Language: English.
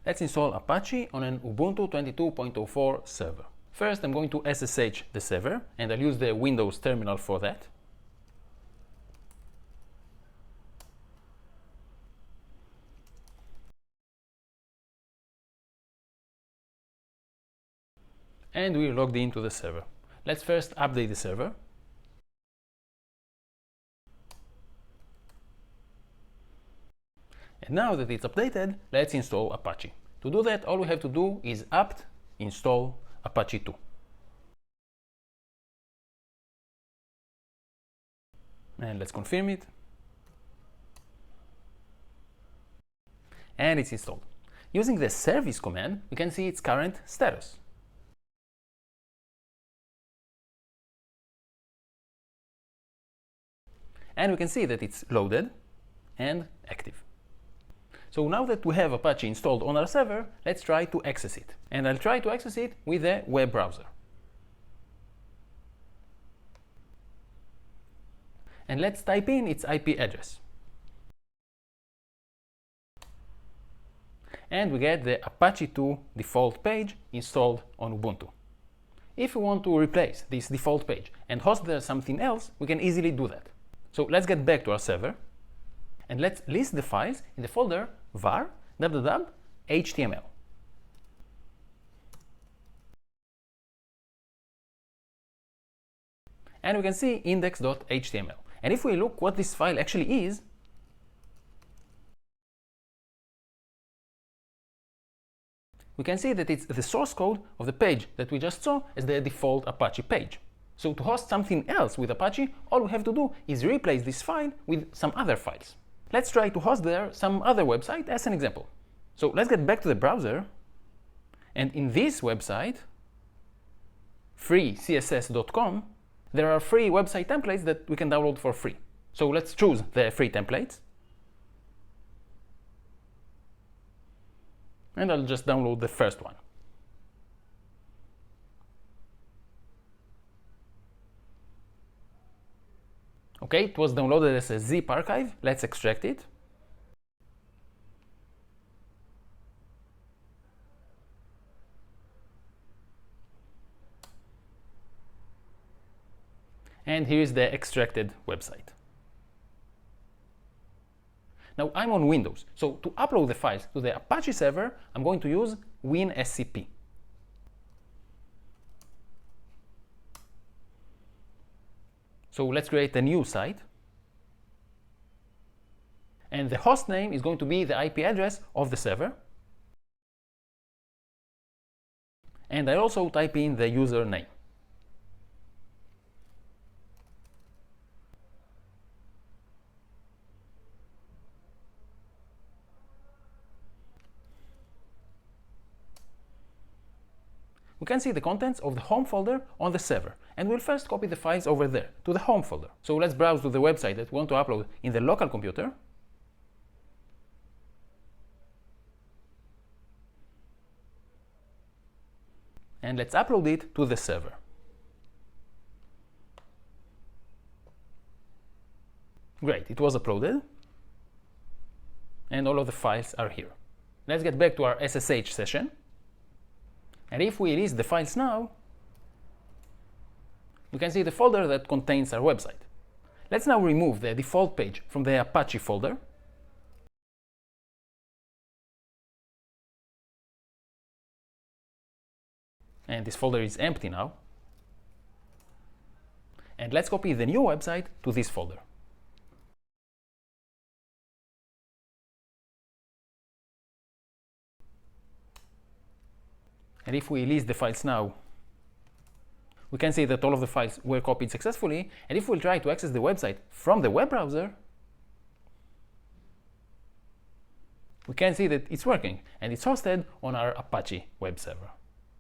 let's install Apache on an Ubuntu 22.04 server. First, I'm going to SSH the server, and I'll use the Windows terminal for that. And we're logged into the server. Let's first update the server. And now that it's updated, let's install Apache. To do that, all we have to do is apt install Apache 2. And let's confirm it. And it's installed. Using the service command, we can see its current status. And we can see that it's loaded and active. So now that we have Apache installed on our server, let's try to access it. And I'll try to access it with a web browser. And let's type in its IP address. And we get the Apache 2 default page installed on Ubuntu. If we want to replace this default page and host there something else, we can easily do that. So let's get back to our server, and let's list the files in the folder var html. And we can see index.html. And if we look what this file actually is, we can see that it's the source code of the page that we just saw as the default Apache page. So to host something else with Apache, all we have to do is replace this file with some other files. Let's try to host there some other website as an example. So let's get back to the browser, and in this website, freecss.com, there are free website templates that we can download for free. So let's choose the free templates. And I'll just download the first one. Okay, it was downloaded as a zip archive. Let's extract it. And here is the extracted website. Now I'm on Windows, so to upload the files to the Apache server, I'm going to use Winscp. So let's create a new site. And the host name is going to be the IP address of the server. And I also type in the username. We can see the contents of the home folder on the server, and we'll first copy the files over there to the home folder. So let's browse to the website that we want to upload in the local computer. And let's upload it to the server. Great, it was uploaded, and all of the files are here. Let's get back to our SSH session. And if we list the files now, we can see the folder that contains our website. Let's now remove the default page from the Apache folder. And this folder is empty now. And let's copy the new website to this folder. And if we list the files now, we can see that all of the files were copied successfully. And if we'll try to access the website from the web browser, we can see that it's working, and it's hosted on our Apache web server.